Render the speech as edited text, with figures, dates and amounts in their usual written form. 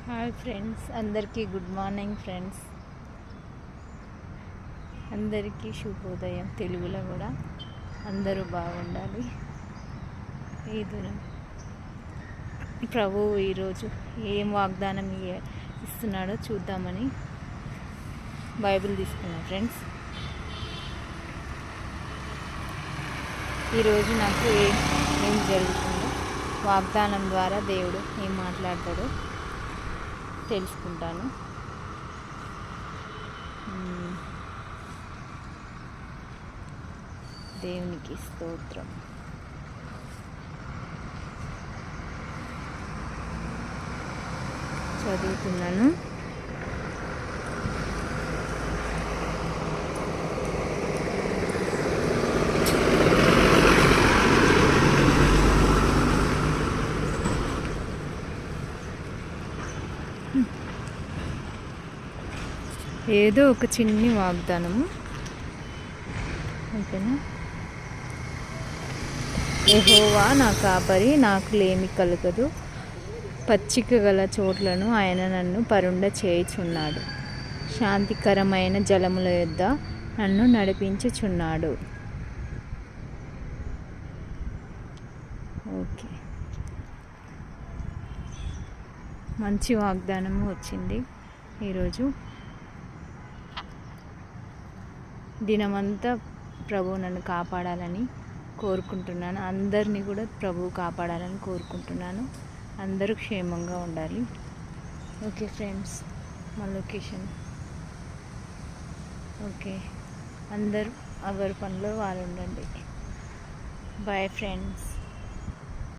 Hi friends, అందరికీ good morning friends. అందరికీ శుభోదయం. తెలుగులో కూడా అందరూ బాగుండాలి. ఈ దినం ప్రభువు ఈరోజు ఏం వాగ్దానం ఇస్తున్నాడో చూద్దామని బైబిల్ తీసుకున్నాం ఫ్రెండ్స్. ఈరోజు నాకు ఏం జరుగుతుందో, వాగ్దానం ద్వారా దేవుడు ఏం మాట్లాడతాడో తెలుసుకుంటాను. దేవునికి స్తోత్రం. చదువుతున్నాను. ఏదో ఒక చిన్ని వాగ్దానము, ఓకేనా. యెహోవా నా కాపరి, నాకు లేమి కలుగదు. పచ్చిక గల చోట్లను ఆయన నన్ను పరుండ చేయుచున్నాడు. శాంతికరమైన జలముల యొద్ద నన్ను నడిపించుచున్నాడు. ఓకే, మంచి వాగ్దానము వచ్చింది. ఈరోజు దినమంతా ప్రభువు నన్ను కాపాడాలని కోరుకుంటున్నాను. అందరినీ కూడా ప్రభువు కాపాడాలని కోరుకుంటున్నాను. అందరూ క్షేమంగా ఉండాలి. ఓకే ఫ్రెండ్స్, మా లొకేషన్. ఓకే, అందరూ ఎవరి పనిలో వాళ్ళు ఉండండి. Bye friends.